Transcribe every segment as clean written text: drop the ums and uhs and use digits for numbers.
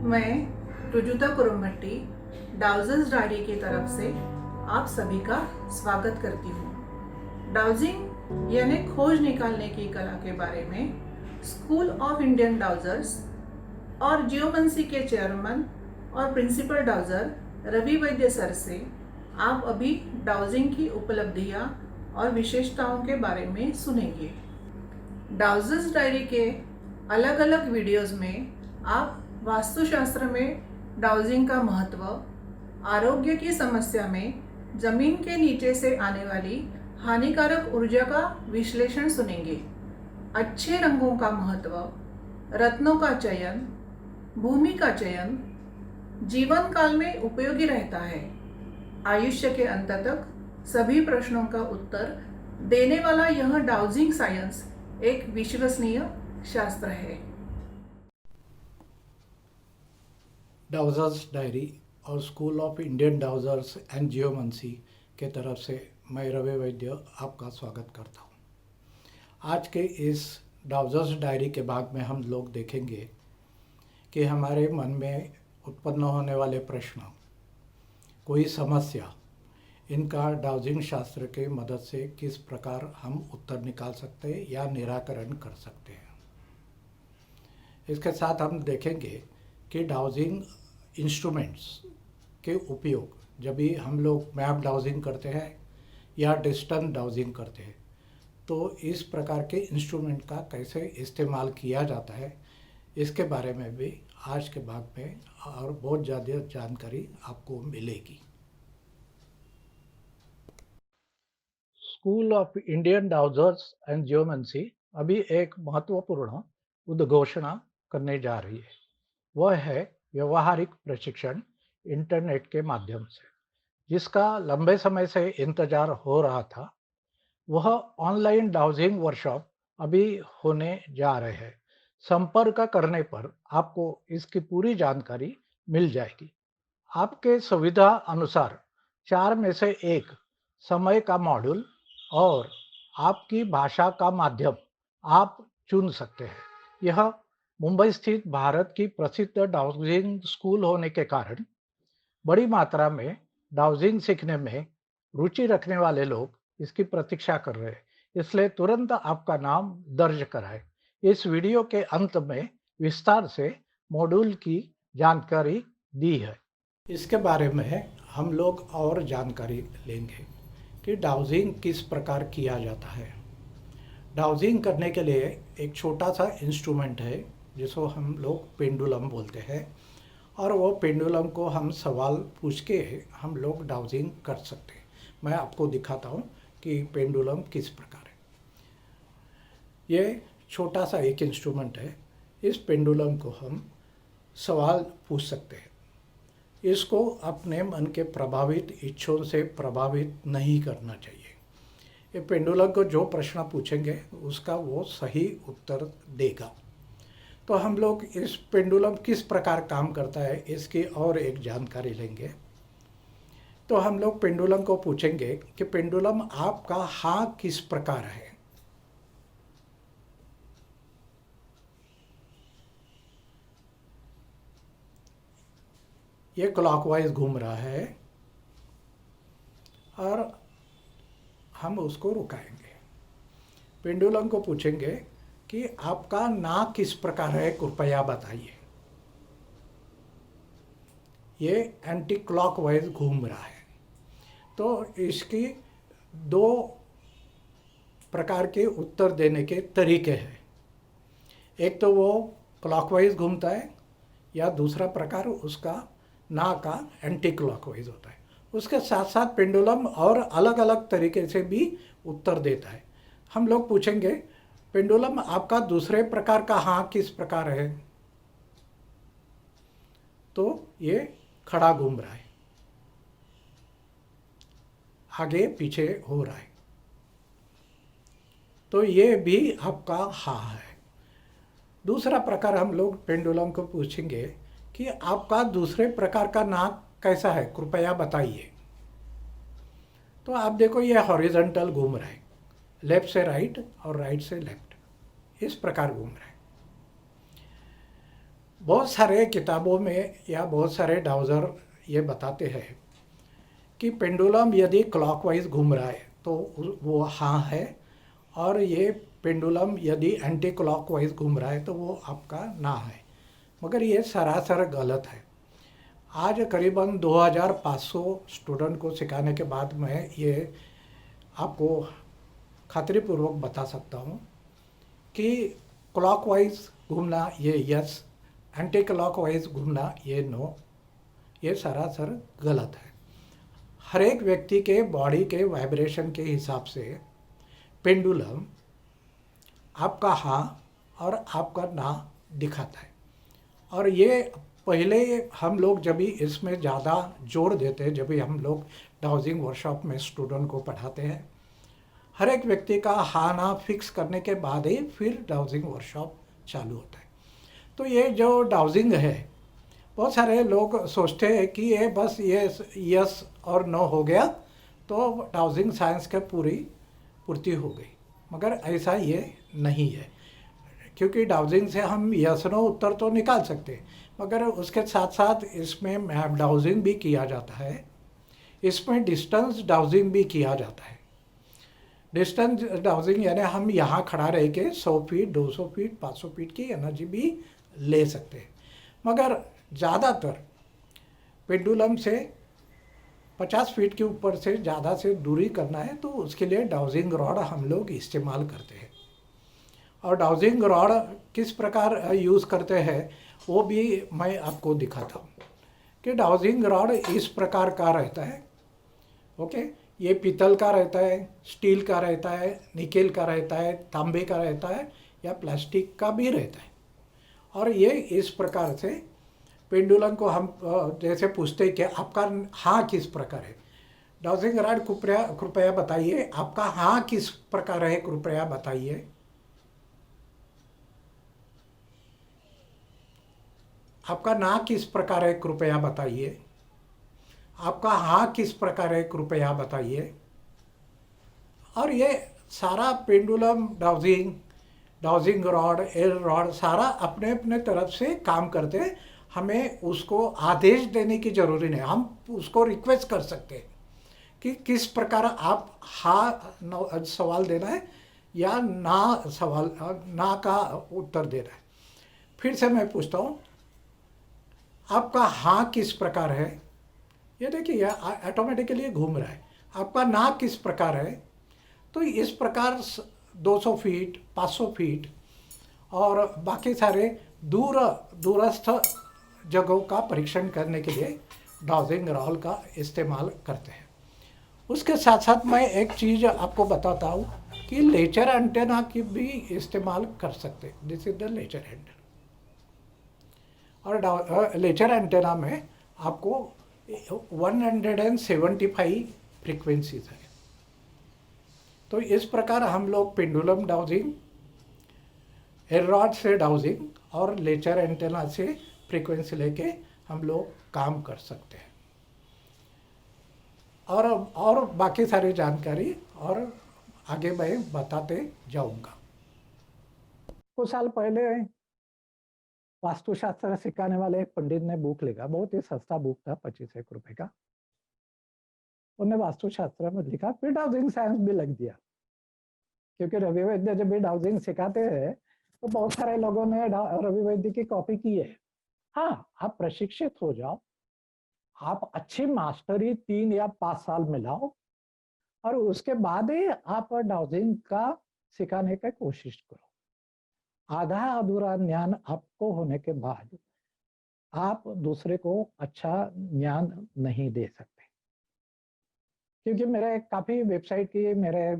मैं रुजुता कुरुमभट्टी डाउजर्स डायरी की तरफ से आप सभी का स्वागत करती हूँ। डाउजिंग यानी खोज निकालने की कला के बारे में स्कूल ऑफ इंडियन डाउजर्स और जियोमंसी के चेयरमैन और प्रिंसिपल डाउजर रवि वैद्य सर से आप अभी डाउजिंग की उपलब्धियाँ और विशेषताओं के बारे में सुनेंगे। डाउजर्स डायरी के अलग अलग वीडियोस में आप वास्तुशास्त्र में डाउजिंग का महत्व, आरोग्य की समस्या में जमीन के नीचे से आने वाली हानिकारक ऊर्जा का विश्लेषण सुनेंगे। अच्छे रंगों का महत्व, रत्नों का चयन, भूमि का चयन जीवन काल में उपयोगी रहता है। आयुष्य के अंत तक सभी प्रश्नों का उत्तर देने वाला यह डाउजिंग साइंस एक विश्वसनीय शास्त्र है। डाउजर्स डायरी और स्कूल ऑफ इंडियन डाउजर्स एंड जियोमंसी के तरफ से मैं रवि वैद्य आपका स्वागत करता हूँ। आज के इस डाउजर्स डायरी के भाग में हम लोग देखेंगे कि हमारे मन में उत्पन्न होने वाले प्रश्न, कोई समस्या, इनका डाउजिंग शास्त्र के मदद से किस प्रकार हम उत्तर निकाल सकते हैं या निराकरण कर सकते हैं। इसके साथ हम देखेंगे कि डाउजिंग इंस्ट्रूमेंट्स के उपयोग, जब भी हम लोग मैप डाउजिंग करते हैं या डिस्टेंस डाउजिंग करते हैं, तो इस प्रकार के इंस्ट्रूमेंट का कैसे इस्तेमाल किया जाता है, इसके बारे में भी आज के भाग में और बहुत ज़्यादा जानकारी आपको मिलेगी। स्कूल ऑफ इंडियन डाउजर्स एंड जियोमंसी अभी एक महत्वपूर्ण उद्घोषणा करने जा रही है। वह है व्यवहारिक प्रशिक्षण इंटरनेट के माध्यम से, जिसका लंबे समय से इंतजार हो रहा था। वह ऑनलाइन डाउजिंग वर्कशॉप अभी होने जा रहे हैं। संपर्क करने पर आपको इसकी पूरी जानकारी मिल जाएगी। आपके सुविधा अनुसार 4 में से एक समय का मॉड्यूल और आपकी भाषा का माध्यम आप चुन सकते हैं। यह मुंबई स्थित भारत की प्रसिद्ध डाउजिंग स्कूल होने के कारण बड़ी मात्रा में डाउजिंग सीखने में रुचि रखने वाले लोग इसकी प्रतीक्षा कर रहे हैं, इसलिए तुरंत आपका नाम दर्ज कराएं। इस वीडियो के अंत में विस्तार से मॉड्यूल की जानकारी दी है। इसके बारे में हम लोग और जानकारी लेंगे कि डाउजिंग किस प्रकार किया जाता है। डाउजिंग करने के लिए एक छोटा सा इंस्ट्रूमेंट है जिसको हम लोग पेंडुलम बोलते हैं, और वो पेंडुलम को हम सवाल पूछ के हम लोग डाउजिंग कर सकते हैं। मैं आपको दिखाता हूँ कि पेंडुलम किस प्रकार है। ये छोटा सा एक इंस्ट्रूमेंट है। इस पेंडुलम को हम सवाल पूछ सकते हैं। इसको अपने मन के प्रभावित इच्छों से प्रभावित नहीं करना चाहिए। ये पेंडुलम को जो प्रश्न पूछेंगे उसका वो सही उत्तर देगा। तो हम लोग इस पेंडुलम किस प्रकार काम करता है इसकी और एक जानकारी लेंगे। तो हम लोग पेंडुलम को पूछेंगे कि पेंडुलम आपका हाँ किस प्रकार है। ये क्लॉकवाइज घूम रहा है और हम उसको रुकाएंगे। पेंडुलम को पूछेंगे कि आपका नाक किस प्रकार है, कृपया बताइए। ये एंटी क्लॉकवाइज घूम रहा है। तो इसकी 2 प्रकार के उत्तर देने के तरीके हैं। एक तो वो क्लॉकवाइज घूमता है, या दूसरा प्रकार उसका नाक का एंटी क्लॉकवाइज होता है। उसके साथ साथ पेंडुलम और अलग अलग तरीके से भी उत्तर देता है। हम लोग पूछेंगे, पेंडुलम आपका दूसरे प्रकार का हाँ किस प्रकार है। तो ये खड़ा घूम रहा है, आगे पीछे हो रहा है, तो ये भी आपका हाँ है। दूसरा प्रकार हम लोग पेंडुलम को पूछेंगे कि आपका दूसरे प्रकार का नाक कैसा है, कृपया बताइए। तो आप देखो ये हॉरिजॉन्टल घूम रहा है, लेफ्ट से राइट और राइट से लेफ्ट, इस प्रकार घूम रहा है। बहुत सारे किताबों में या बहुत सारे डाउजर ये बताते हैं कि पेंडुलम यदि क्लॉकवाइज घूम रहा है तो वो हाँ है, और ये पेंडुलम यदि एंटी क्लॉकवाइज घूम रहा है तो वो आपका ना है। मगर ये सरासर गलत है। आज करीबन 2500 स्टूडेंट को सिखाने के बाद मैं ये आपको खातिरपूर्वक बता सकता हूँ कि क्लॉकवाइज घूमना ये यस, एंटी क्लॉकवाइज घूमना ये नो, ये सरासर गलत है। हर एक व्यक्ति के बॉडी के वाइब्रेशन के हिसाब से पेंडुलम आपका हाँ और आपका ना दिखाता है। और ये पहले हम लोग जब भी इसमें ज़्यादा जोर देते हैं, जब भी हम लोग डाउजिंग वर्कशॉप में स्टूडेंट को पढ़ाते हैं, हर एक व्यक्ति का हाँ ना फिक्स करने के बाद ही फिर डाउजिंग वर्कशॉप चालू होता है। तो ये जो डाउजिंग है, बहुत सारे लोग सोचते हैं कि ये बस ये यस और नो हो गया तो डाउजिंग साइंस की पूर्ति हो गई। मगर ऐसा ये नहीं है, क्योंकि डाउजिंग से हम यस नो उत्तर तो निकाल सकते हैं, मगर उसके साथ साथ इसमें मैप डाउजिंग भी किया जाता है, इसमें डिस्टेंस डाउजिंग भी किया जाता है। डिस्टेंस डाउजिंग यानी हम यहाँ खड़ा रह के 100 फीट, 200 फीट, 500 फीट की एनर्जी भी ले सकते हैं। मगर ज़्यादातर पेंडुलम से 50 फीट के ऊपर से ज़्यादा से दूरी करना है तो उसके लिए डाउजिंग रॉड हम लोग इस्तेमाल करते हैं। और डाउजिंग रॉड किस प्रकार यूज़ करते हैं वो भी मैं आपको दिखाता हूँ कि डाउजिंग रॉड इस प्रकार का रहता है। ओके, ये पीतल का रहता है, स्टील का रहता है, निकेल का रहता है, तांबे का रहता है या प्लास्टिक का भी रहता है। और ये इस प्रकार से पेंडुलम को हम जैसे पूछते हैं कि आपका हाँ किस प्रकार है, डाउजिंग रॉड कृपया बताइए आपका हाँ किस प्रकार है, कृपया बताइए। आपका ना किस प्रकार है, कृपया बताइए। आपका हाँ किस प्रकार है, कृपया बताइए। और ये सारा pendulum dowsing rod, air rod सारा अपने अपने तरफ से काम करते हैं। हमें उसको आदेश देने की ज़रूरी नहीं, हम उसको रिक्वेस्ट कर सकते हैं कि किस प्रकार आप हाँ सवाल देना है या ना का उत्तर देना है। फिर से मैं पूछता हूँ, आपका हाँ किस प्रकार है। ये देखिए यह ऑटोमेटिकली घूम रहा है। आपका ना किस प्रकार है, तो इस प्रकार 200 फीट, 500 फीट और बाकी सारे दूरस्थ जगहों का परीक्षण करने के लिए डाउजिंग रॉड का इस्तेमाल करते हैं। उसके साथ साथ मैं एक चीज़ आपको बताता हूँ कि लेजर एंटेना की भी इस्तेमाल कर सकते हैं। This is the laser antenna. और लेजर एंटेना में आपको 175 फ्रीक्वेंसीज है। तो इस प्रकार हम लोग पेंडुलम डाउजिंग, एयर रॉड से डाउजिंग और लेजर एंटेना से फ्रीक्वेंसी लेके हम लोग काम कर सकते हैं। और बाकी सारी जानकारी और आगे मैं बताते जाऊंगा। कुछ साल पहले वास्तुशास्त्र सिखाने वाले एक पंडित ने बुक लिखा, बहुत ही सस्ता बुक था, 25 रुपए का। उन्होंने वास्तुशास्त्र में लिखा, फिर डाउजिंग साइंस भी लग दिया, क्योंकि रवि वैद्य जब भी डाउजिंग सिखाते हैं तो बहुत सारे लोगों ने रवि वैद्य की कॉपी की है। हाँ, आप प्रशिक्षित हो जाओ, आप अच्छी मास्टरी 3 या 5 साल में लाओ और उसके बाद ही आप डाउजिंग का सिखाने की कोशिश करो। आधा अधूरा ज्ञान आपको होने के बाद आप दूसरे को अच्छा ज्ञान नहीं दे सकते। क्योंकि मेरे काफी वेबसाइट की मेरे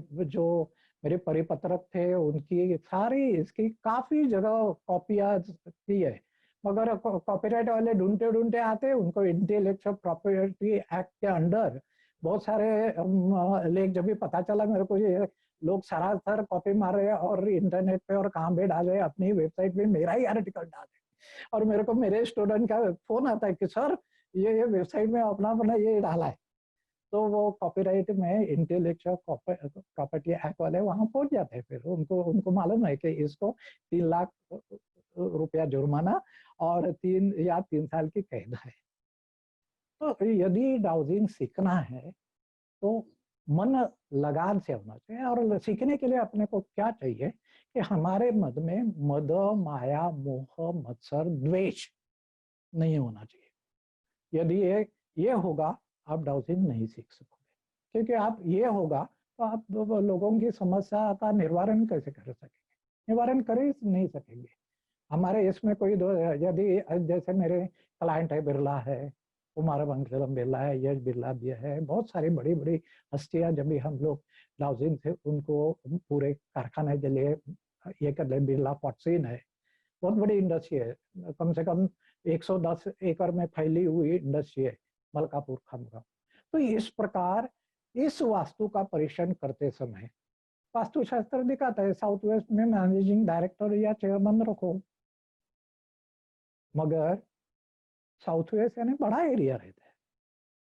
परिपत्रक थे, उनकी सारी इसकी काफी जगह कॉपियां थी है, मगर कॉपीराइट वाले ढूंढते ढूंढते आते, उनको इंटेलेक्चुअल प्रॉपर्टी एक्ट के अंडर बहुत सारे लेख जब भी पता चला मेरे को, ये लोग सरासर कॉपी मार रहे हैं और इंटरनेट पे और कहाँ भी डाल रहे हैं, अपनी वेबसाइट पे मेरा ही आर्टिकल डाल रहे। और मेरे को मेरे स्टूडेंट का फोन आता है कि सर ये वेबसाइट में अपना अपना ये डाला है। तो वो कॉपीराइट में इंटेलेक्चुअल प्रॉपर्टी एक्ट वाले वहां पहुंच जाते हैं। फिर उनको उनको मालूम है कि इसको 3 लाख रुपया जुर्माना और 3 साल की कैद है। तो यदि डाउजिंग सीखना है तो मन लगान से होना चाहिए, और सीखने के लिए अपने को क्या चाहिए कि हमारे मद में मद, माया, मोह, मत्सर, द्वेष नहीं होना चाहिए। यदि ये होगा, आप डाउजिंग नहीं सीख सकोगे, क्योंकि आप ये होगा तो आप लोगों की समस्या का निवारण कैसे कर सकेंगे? निवारण कर ही नहीं सकेंगे। हमारे इसमें कोई यदि जैसे मेरे क्लाइंट है, बिरला है, कुमार मंगलम बिरला है, यश बिरला भी है, बहुत सारी बड़ी बड़ी हस्तियां, जब भी हम लोग डाउजिंग से उनको पूरे कारखाने के लिए ये कर ले, बिरला फॉर्च्यून है, बहुत बड़ी इंडस्ट्री है, कम से कम 110 एकड़ में फैली हुई इंडस्ट्री है मलकापुर खामगांव। तो इस प्रकार इस वास्तु का परीक्षण करते समय वास्तुशास्त्र दिखाता है साउथ वेस्ट में मैनेजिंग डायरेक्टर या चेयरमैन रखो, मगर साउथ वेस्ट यानी बड़ा एरिया रहता है,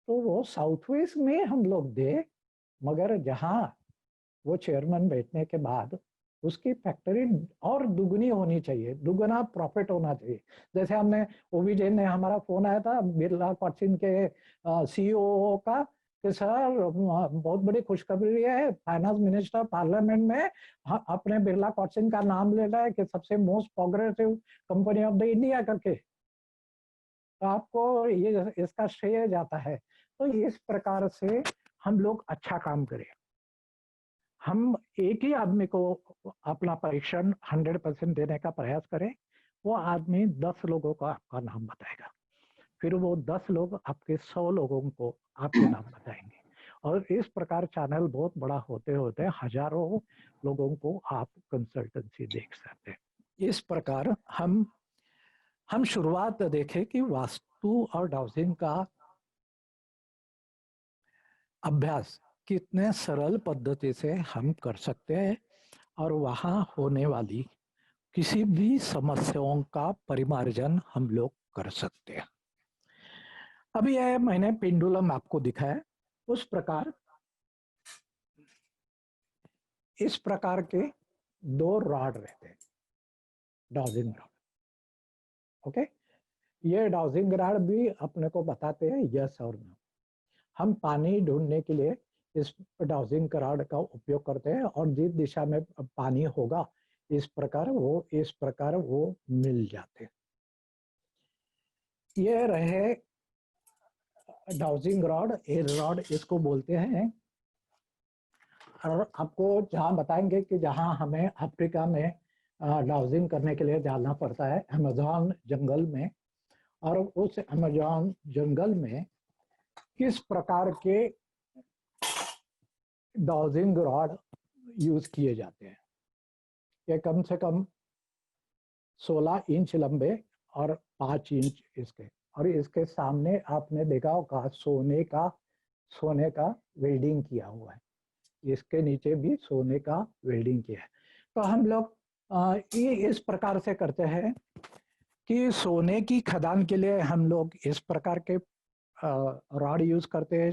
तो वो साउथ वेस्ट में हम लोग दे, मगर जहां वो चेयरमैन बैठने के बाद उसकी फैक्ट्री और दुगनी होनी चाहिए, दुगना प्रॉफिट होना चाहिए। जैसे हमने ओवी जैन ने हमारा फोन आया था बिरला फॉर्च्यून के सीईओ का कि सर बहुत बड़ी खुशखबरी है, फाइनेंस मिनिस्टर पार्लियामेंट में अपने बिरला फॉर्च्यून का नाम ले रहा है कि सबसे most progressive company of the India करके, तो आपको ये इसका श्रेय जाता है। तो इस प्रकार से हम लोग अच्छा काम करें। हम एक ही आदमी को अपना परीक्षण 100% देने का प्रयास करें, वो आदमी 10 लोगों को आपका नाम बताएगा, फिर वो 10 लोग आपके 100 लोगों को आपके नाम बताएंगे, और इस प्रकार चैनल बहुत बड़ा होते होते हजारों लोगों को आप कंसल्टेंसी देख सकते हैं। इस प्रकार हम शुरुआत देखें कि वास्तु और डाउजिंग का अभ्यास कितने सरल पद्धति से हम कर सकते हैं, और वहां होने वाली किसी भी समस्याओं का परिमार्जन हम लोग कर सकते हैं। अभी यह मैंने पेंडुलम आपको दिखाया, उस प्रकार इस प्रकार के 2 रॉड रहते हैं, डाउजिंग रॉड। ओके, ये डाउजिंग रॉड भी अपने को बताते हैं यस और नो। हम पानी ढूंढने के लिए इस डाउजिंग रॉड का उपयोग करते हैं, और जिस दिशा में पानी होगा इस प्रकार वो मिल जाते हैं। ये रहे डाउजिंग रॉड, रॉड इसको बोलते हैं। और आपको जहाँ बताएंगे कि जहाँ हमें अफ्रीका में डाउजिंग करने के लिए जाना पड़ता है, अमेज़न जंगल में, और उस अमेज़न जंगल में किस प्रकार के डाउजिंग रॉड यूज किए जाते हैं। ये कम से कम 16 इंच लंबे और 5 इंच इसके, और इसके सामने आपने देखा होगा सोने का वेल्डिंग किया हुआ है, इसके नीचे भी सोने का वेल्डिंग किया है। तो हम लोग ये इस प्रकार से करते हैं कि सोने की खदान के लिए हम लोग इस प्रकार के रॉड यूज करते हैं,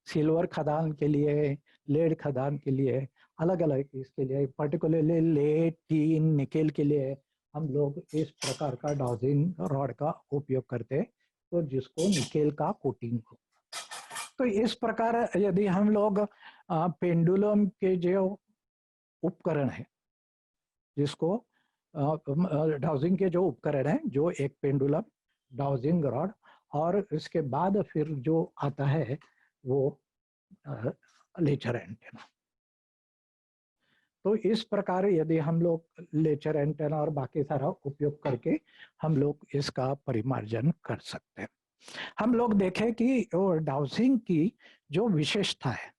सिल्वर खदान के लिए, लेड खदान के लिए, अलग अलग इसके लिए, पर्टिकुलरली लेड, टीन, निकेल के लिए हम लोग इस प्रकार का डाउजिंग रॉड का उपयोग करते हैं, तो जिसको निकेल का कोटिंग हो। तो इस प्रकार यदि हम लोग पेंडुलम के जो उपकरण है, जिसको डाउजिंग के जो उपकरण है, जो एक पेंडुलम, डाउजिंग रॉड, और इसके बाद फिर जो आता है वो लेचर एंटेना। तो इस प्रकार यदि हम लोग लेचर एंटेना और बाकी सारा उपयोग करके हम लोग इसका परिमार्जन कर सकते हैं। हम लोग देखें कि डाउजिंग की जो विशेषता है,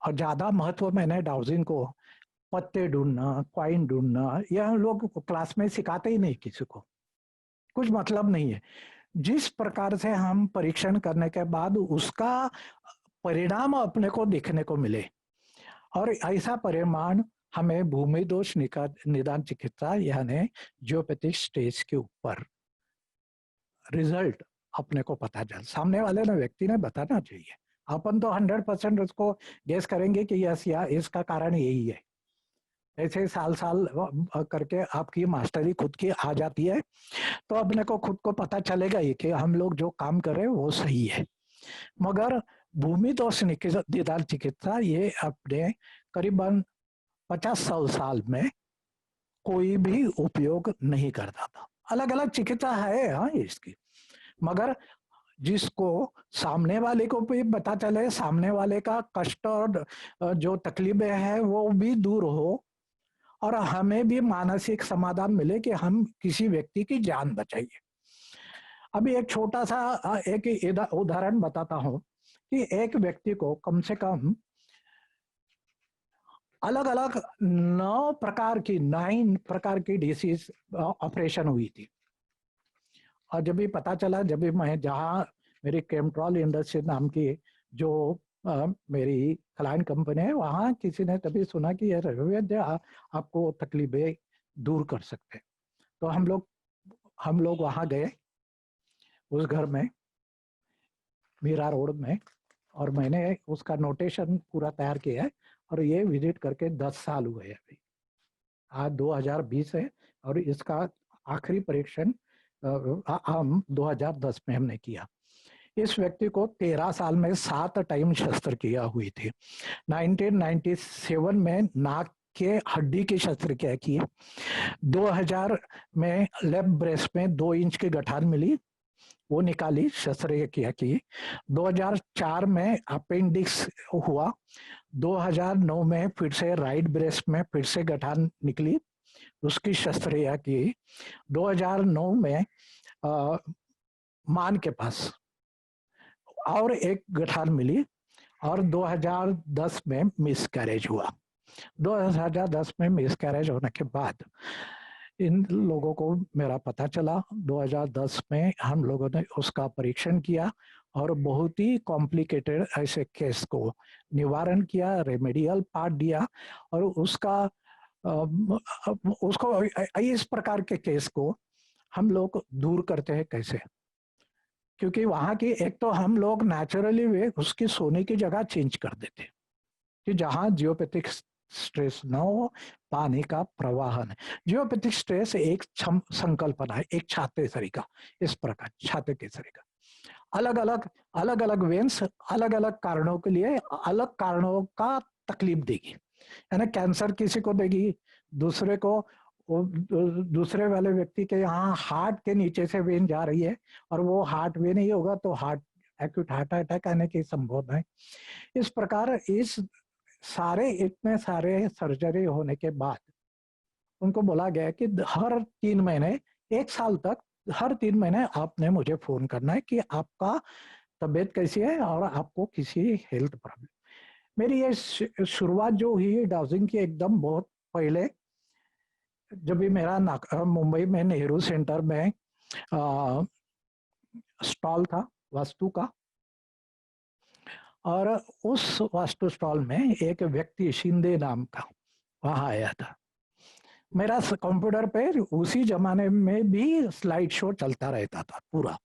और ज्यादा महत्व मैंने डाउजिंग को पत्ते ढूंढना, कॉइन ढूंढना, यह हम लोग क्लास में सिखाते ही नहीं, किसी को कुछ मतलब नहीं है। जिस प्रकार से हम परीक्षण करने के बाद उसका परिणाम अपने को देखने को मिले, और ऐसा परिमाण हमें भूमि दोष निदान चिकित्सा यानी जियोपैथिक स्टेज के ऊपर रिजल्ट अपने को पता चल, सामने वाले ने व्यक्ति ने बताना चाहिए। अपन तो 100% उसको गेस करेंगे कि यस या इसका कारण यही है, ऐसे साल साल करके आपकी मास्टरी खुद की आ जाती है, तो अपने को खुद को पता चलेगा ही कि हम लोग जो काम कर रहे हैं वो सही है। मगर भूमिदोष निदान चिकित्सा ये अपने करीबन 50-100 साल में कोई भी उपयोग नहीं करता था। अलग अलग चिकित्सा है हाँ इसकी, मगर जिसको सामने वाले को भी पता चले, सामने वाले का कष्ट और जो तकलीफें हैं वो भी दूर हो, और हमें भी मानसिक समाधान मिले कि हम किसी व्यक्ति की जान बचाइए। अभी एक छोटा सा एक उदाहरण बताता हूँ कि एक व्यक्ति को कम से कम अलग अलग 9 प्रकार की डिसीज ऑपरेशन हुई थी। और जब भी पता चला, जब भी मैं जहाँ मेरी केमट्रॉल इंडस्ट्री नाम की जो मेरी क्लाइंट कंपनी है, वहाँ किसी ने तभी सुना कि ये रविवैद्य आपको तकलीफें दूर कर सकते हैं। तो हम लोग वहाँ गए उस घर में, मीरा रोड में, और मैंने उसका नोटेशन पूरा तैयार किया है, और ये विजिट करके 10 साल हुए अभी। आज 2020 है और इसका आखिरी परीक्षण हम 2010 में हमने किया। इस व्यक्ति को 13 साल में 7 टाइम शस्त्रक्रिया हुई थी। 1997 में नाक के हड्डी की शस्त्रक्रिया की। 2000 में लेफ्ट ब्रेस्ट में 2 इंच की गठान मिली, वो निकाली, शस्त्रक्रिया की। 2004 में अपेंडिक्स हुआ। 2009 में फिर से राइट ब्रेस्ट में फिर से गठान निकली, उसकी शस्त्रक्रिया की। 2009 में मान के पास और एक गठान मिली, और 2010 में मिसकैरेज हुआ। 2010 में मिसकैरेज होने के बाद इन लोगों को मेरा पता चला। 2010 में हम लोगों ने उसका परीक्षण किया और बहुत ही कॉम्प्लिकेटेड ऐसे केस को निवारण किया, रेमेडियल पार्ट दिया, और उसको इस प्रकार के केस को हम लोग दूर करते हैं कैसे। क्योंकि वहां की एक तो हम लोग नेचुरली वे उसकी सोने की जगह चेंज कर देते कि जहां जियोपैथिक स्ट्रेस न हो, पानी का प्रवाह है। जियोपैथिक स्ट्रेस एक संकल्पना है, एक छाते सरीका, इस प्रकार छाते के सरीका अलग अलग वेन्स अलग अलग कारणों के लिए अलग कारणों का तकलीफ देगी। यानी कैंसर किसी को देगी, दूसरे को दूसरे वाले व्यक्ति के यहाँ हार्ट के नीचे से वेन जा रही है, और वो हार्ट वेन ही होगा तो एक्यूट हार्ट अटैक आने की संभावना है। इस प्रकार इतने सारे सर्जरी होने के बाद उनको बोला गया कि हर 3 महीने, 1 साल तक हर 3 महीने आपने मुझे फोन करना है कि आपका तबीयत कैसी है और आपको किसी हेल्थ प्रॉब्लम। मेरी ये शुरुआत जो हुई डाउजिंग की एकदम बहुत पहले, जब भी मेरा मुंबई में नेहरू सेंटर में स्टॉल था वास्तु का, और उस वास्तु स्टॉल में एक व्यक्ति शिंदे नाम का वहां आया था। मेरा कंप्यूटर पे उसी जमाने में भी स्लाइड शो चलता रहता था पूरा,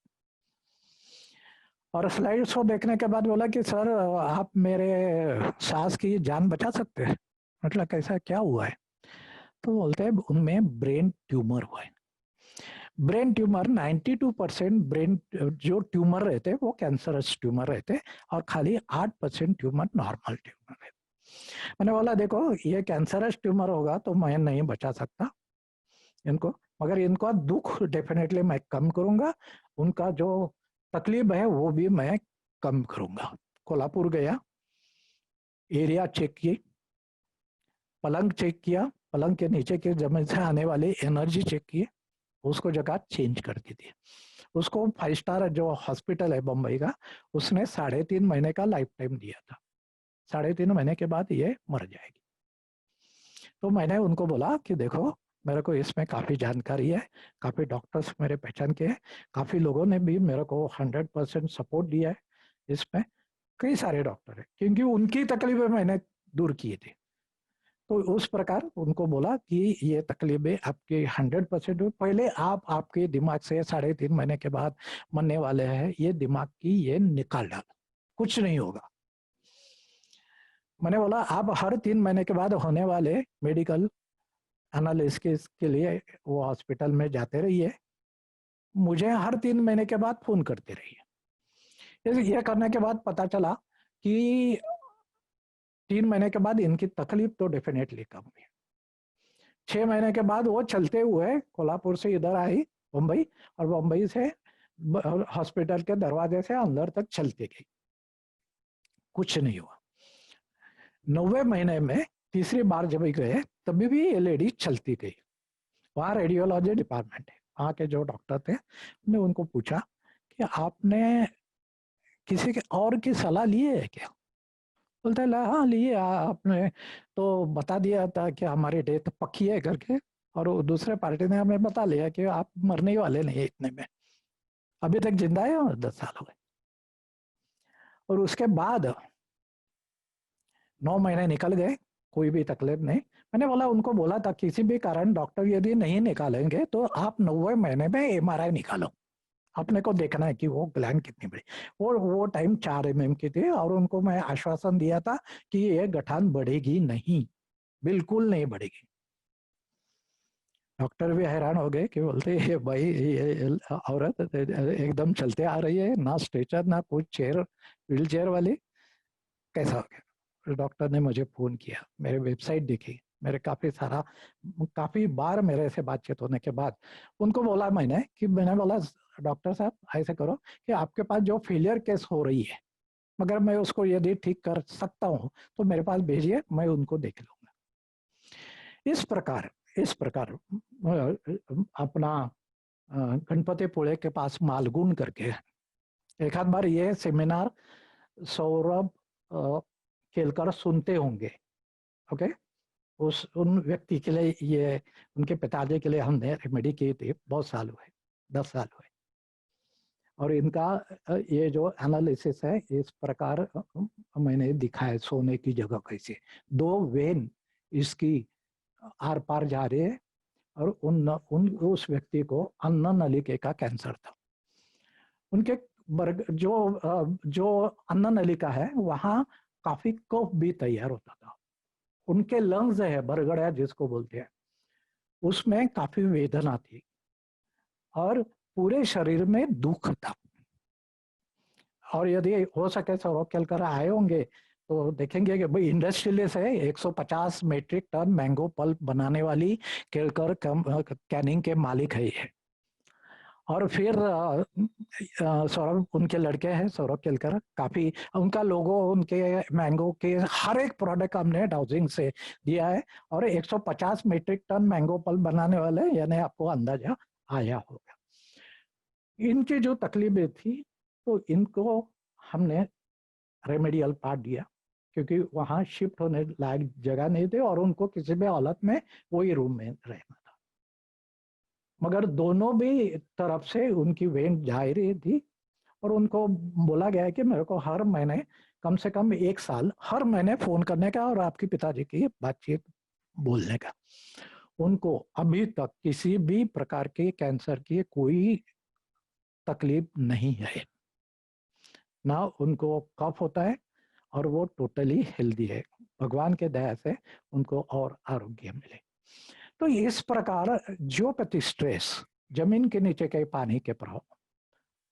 और स्लाइड शो देखने के बाद बोला कि सर आप मेरे सास की जान बचा सकते हैं। मतलब कैसा, क्या हुआ है? तो बोलते हैं उनमें ब्रेन ट्यूमर हुआ है। ब्रेन ट्यूमर 92% ब्रेन जो ट्यूमर रहते हैं वो कैंसरस ट्यूमर रहते हैं, और खाली 8% ट्यूमर नॉर्मल ट्यूमर है। मैंने बोला देखो ये कैंसरस ट्यूमर होगा तो मैं नहीं बचा सकता इनको, मगर इनका दुख डेफिनेटली मैं कम करूंगा, उनका जो तकलीफ है वो भी मैं कम करूंगा। कोल्हापुर गया, एरिया चेक की, पलंग चेक किया, पलंग के नीचे के जमीन से आने वाली एनर्जी चेक की, उसको जगह चेंज कर दी थी। उसको 5 स्टार जो हॉस्पिटल है बम्बई का, उसने 3.5 महीने का लाइफ टाइम दिया था। 3.5 महीने के बाद ये मर जाएगी। तो मैंने उनको बोला कि देखो मेरे को इसमें काफी जानकारी है, काफी डॉक्टर्स मेरे पहचान के हैं, काफी लोगों ने भी मेरे को 100% सपोर्ट दिया है इसमें, कई सारे डॉक्टर है, क्योंकि उनकी तकलीफें मैंने दूर की थी। तो उस प्रकार उनको बोला कि ये तकलीफें आपके 100% पहले आपके दिमाग से 3.5 महीने के बाद मरने वाले हैं, ये दिमाग की ये निकाल डालो, कुछ नहीं होगा। मैंने बोला आप हर 3 महीने के बाद होने वाले मेडिकल एनालिसिस के लिए वो हॉस्पिटल में जाते रहिए, मुझे हर 3 महीने के बाद फोन करते रहिए। ये करने के बाद पता चला कि 3 महीने के बाद इनकी तकलीफ तो डेफिनेटली कम हुई। 6 महीने के बाद वो चलते हुए कोल्हापुर से इधर आई मुंबई, और मुंबई से हॉस्पिटल के दरवाजे से अंदर तक चलती गई, कुछ नहीं हुआ। 90 महीने में तीसरी बार जब गए तभी भी ये लेडी चलती गई। वहाँ रेडियोलॉजी डिपार्टमेंट है, वहाँ के जो डॉक्टर थे, ने उनको पूछा कि आपने किसी के और की सलाह ली है क्या? बोलते हाँ लिए, आपने तो बता दिया था कि हमारी डेथ पक्की है करके, और दूसरे पार्टी ने हमें बता लिया कि आप मरने ही वाले नहीं है इतने में, अभी तक जिंदा है और 10 साल हो गए। और उसके बाद 9 महीने निकल गए, कोई भी तकलीफ नहीं। मैंने उनको बोला था किसी भी कारण डॉक्टर यदि नहीं निकालेंगे तो आप 90 महीने में MRI निकालो, अपने को देखना है कि वो ग्लैंड कितनी बड़ी। वो टाइम 4 mm की थी, और उनको मैं आश्वासन दिया था कि ये गठान बढ़ेगी नहीं, बिल्कुल नहीं बढ़ेगी। डॉक्टर भी हैरान हो गए कि बोलते ये भाई ये औरत एकदम चलते आ रही है, ना स्ट्रेचर ना कुछ, चेयर व्हील चेयर वाली, कैसा हो गया? फिर डॉक्टर ने मुझे फोन किया, मेरे वेबसाइट देखी, मेरे काफी बार मेरे से बातचीत होने के बाद उनको बोला मैंने बोला डॉक्टर साहब ऐसे करो कि आपके पास जो फेलियर केस हो रही है, मगर मैं उसको यदि ठीक कर सकता हूँ तो मेरे पास भेजिए, मैं उनको देख लूंगा। इस प्रकार अपना गणपतिपुळे के पास मालगुण करके एक आध बार ये सेमिनार सौरभ केलकर सुनते होंगे। ओके, उन व्यक्ति के लिए, ये उनके पिताजी के लिए हमने रेमेडी की थी, बहुत साल हुए, 10 साल हुए। और इनका ये जो एनालिसिस है इस प्रकार मैंने दिखाया, सोने की जगह कैसे 2 वेन इसकी आर पार जा रही है, और उस व्यक्ति को अन्न नलिका का कैंसर था। उनके जो अन्न नलिका है वहां काफी कफ भी तैयार होता था। उनके लंग्स है, बरगड़ा जिसको बोलते हैं, उसमें काफी वेदना थी और पूरे शरीर में दुख था। और यदि हो सके सौरभ केलकर आए होंगे तो देखेंगे कि भाई इंडस्ट्रियलिस्ट है, 150 मेट्रिक टन मैंगो पल्प बनाने वाली केलकर कैनिंग के मालिक है ये। और फिर सौरभ, उनके लड़के हैं सौरभ केलकर, काफी उनका लोगो, उनके मैंगो के हर एक प्रोडक्ट हमने डाउजिंग से दिया है। और 150 मेट्रिक टन मैंगो पल्प बनाने वाले, यानी आपको अंदाजा आया होगा। इनकी जो तकलीफें थी तो इनको हमने रेमेडियल पार्ट दिया, क्योंकि वहां शिफ्ट होने लायक जगह नहीं थे और उनको किसी भी हालत में वही रूम में रहना था। मगर दोनों भी तरफ से उनकी वेन जा रही थी, और उनको बोला गया है कि मेरे को हर महीने कम से कम 1 साल हर महीने फोन करने का और आपके पिताजी की बातचीत बोलने का। उनको अभी तक किसी भी प्रकार के कैंसर की कोई तकलीफ नहीं है, ना उनको कफ होता है, और वो टोटली हेल्दी है। भगवान के दया से उनको और आरोग्य मिले। तो इस प्रकार जियोपैथिक स्ट्रेस, जमीन के नीचे के पानी के प्रभाव,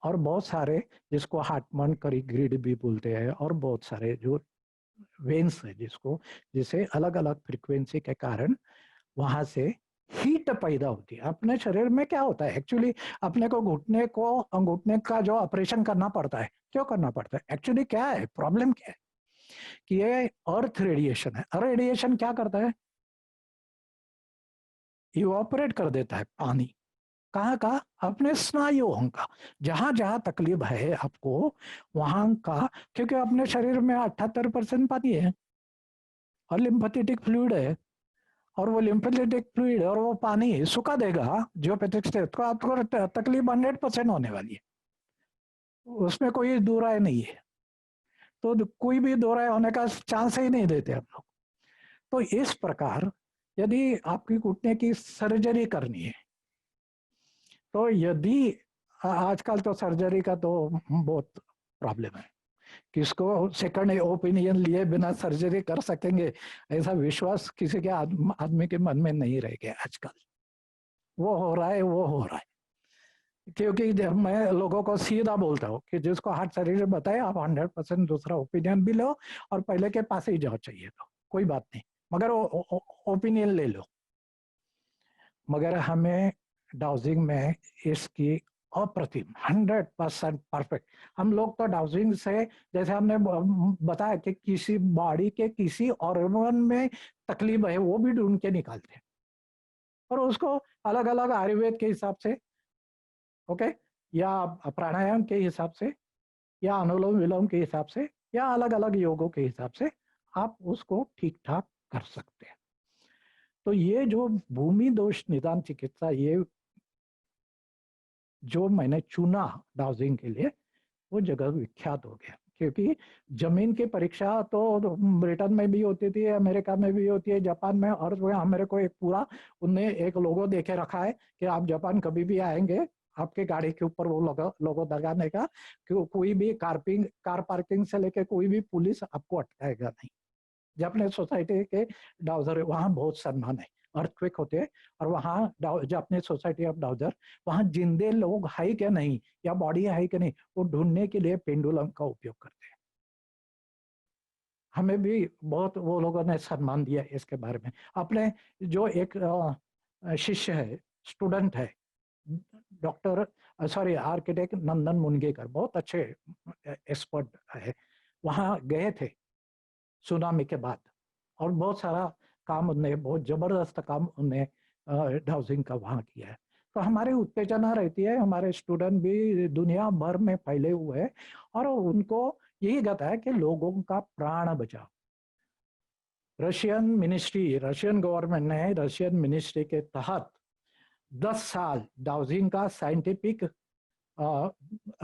और बहुत सारे जिसको हार्टमन करी ग्रिड भी बोलते हैं, और बहुत सारे जो वेन्स है जिसे अलग अलग फ्रीक्वेंसी के कारण वहां से हीट पैदा होती है। अपने शरीर में क्या होता है एक्चुअली, अपने को घुटने का जो ऑपरेशन करना पड़ता है, क्यों करना पड़ता है? एक्चुअली क्या है, प्रॉब्लम क्या है कि ये अर्थ रेडिएशन है। रेडिएशन क्या करता है? इवापोरेट कर देता है पानी। कहाँ का? अपने स्नायुओं का, जहां जहां तकलीफ है आपको वहां का, क्योंकि अपने शरीर में 78% पानी है और लिम्फेटिक फ्लूइड है, और वो लिम्फेटिक फ्लूइड और वो पानी सुखा देगा जियोपैथिक स्टेट को, आपको तकलीफ 100% होने वाली है, उसमें कोई दो राय नहीं है। तो कोई भी दो राय होने का चांस ही नहीं देते हम लोग। तो इस प्रकार यदि आपकी घुटने की सर्जरी करनी है, तो यदि आजकल तो सर्जरी का तो बहुत प्रॉब्लम है, किसको सेकंड ओपिनियन लिए बिना सर्जरी कर सकेंगे, ऐसा विश्वास किसी के आदमी के मन में नहीं रह गया आजकल। वो हो रहा है, वो हो रहा है। क्योंकि जब मैं लोगों को सीधा बोलता हूँ कि जिसको हार्ट सर्जरी बताए आप 100% दूसरा ओपिनियन भी लो और पहले के पास ही जाओ, चाहिए तो कोई बात नहीं, मगर ओपिनियन ले लो। मगर हमें डाउजिंग में इसकी अप्रतिम 100% परफेक्ट। हम लोग तो डाउजिंग से, जैसे हमने बताया कि किसी बॉडी के किसी ऑर्गन में तकलीफ है वो भी ढूंढ के निकालते हैं और उसको अलग अलग आयुर्वेद के हिसाब से, ओके, या प्राणायाम के हिसाब से, या अनुलोम विलोम के हिसाब से, या अलग अलग योगों के हिसाब से आप उसको ठीक ठाक कर सकते हैं। तो ये जो भूमि दोष निदान चिकित्सा, ये जो मैंने चुना डाउजिंग के लिए, वो जगह विख्यात हो गया। क्योंकि जमीन की परीक्षा तो ब्रिटेन में भी होती थी, अमेरिका में भी होती है, जापान में, और मेरे को एक पूरा उनने एक लोगो देके रखा है कि आप जापान कभी भी आएंगे आपके गाड़ी के ऊपर वो लोगो लगाने का, कि कोई भी कार पार्किंग से लेके कोई भी पुलिस आपको अटकाएगा नहीं। जापानी सोसाइटी के डाउजर वहाँ बहुत सम्मान है, अर्थक्वेक होते हैं, और वहाँ जापानी सोसाइटी ऑफ डाउजर, वहाँ जिंदे लोग है क्या नहीं या बॉडी है क्या नहीं, वो ढूंढने के लिए पेंडुलम का उपयोग करते हैं। हमें भी बहुत वो लोगों ने सम्मान दिया इसके बारे में। अपने जो एक शिष्य है, स्टूडेंट है, डॉक्टर सॉरी आर्किटेक्ट नंदन मुनगेकर, बहुत अच्छे एक्सपर्ट है, वहाँ गए थे सुनामी के बाद, और बहुत सारा काम उनने, बहुत जबरदस्त काम उनने हाउसिंग का वहाँ किया है। तो हमारी उत्तेजना रहती है, हमारे स्टूडेंट भी दुनिया भर में फैले हुए हैं और उनको यही कहता है कि लोगों का प्राण बचाओ। रशियन गवर्नमेंट ने रशियन मिनिस्ट्री के तहत 10 साल डाउजिंग का साइंटिफिक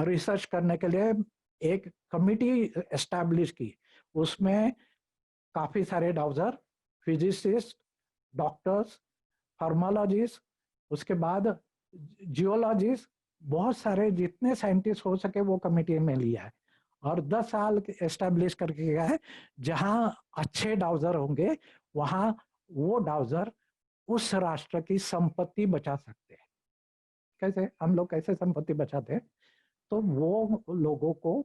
रिसर्च करने के लिए एक कमिटी एस्टैब्लिश की। उसमें काफी सारे डाउजर, फिजिसिस्ट, डॉक्टर्स, फार्मालॉजिस्ट, उसके बाद जियोलॉजिस्ट, बहुत सारे जितने साइंटिस्ट हो सके वो कमेटी में लिया है और 10 साल एस्टेब्लिश करके गया है। जहां अच्छे डाउजर होंगे वहां वो डाउजर उस राष्ट्र की संपत्ति बचा सकते हैं। कैसे हम लोग कैसे संपत्ति बचाते हैं? तो वो लोगों को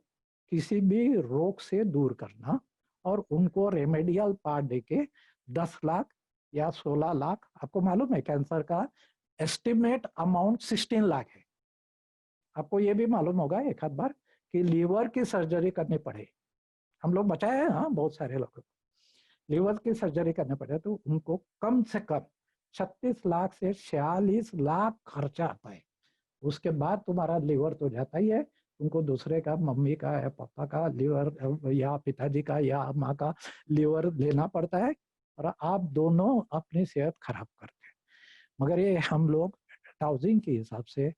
किसी भी रोग से दूर करना और उनको रेमेडियल पार्ट देके 10 लाख या 16 लाख, आपको मालूम है कैंसर का एस्टिमेट अमाउंट 16 लाख है। आपको ये भी मालूम होगा एक आध बार कि लीवर की सर्जरी करनी पड़े, हम लोग बचाए हैं, हाँ, बहुत सारे लोगों को लीवर की सर्जरी करने पड़े तो उनको कम से कम 36 लाख से 46 लाख खर्चा आता है। उसके बाद तुम्हारा लीवर तो जाता ही है, तुमको दूसरे का, मम्मी का या पापा का लीवर या पिताजी का या माँ का लीवर लेना पड़ता है और आप दोनों अपनी सेहत खराब करते हैं। मगर ये हम लोग हाउसिंग के हिसाब से,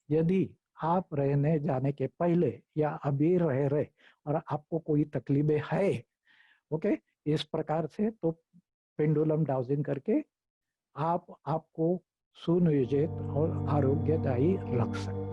यदि आप रहने जाने के पहले या अभी रह रहे और आपको कोई तकलीफें है, ओके, इस प्रकार से तो पेंडुलम डाउजिंग करके आप आपको सुनियोजित और आरोग्यदायी रख सकते हैं।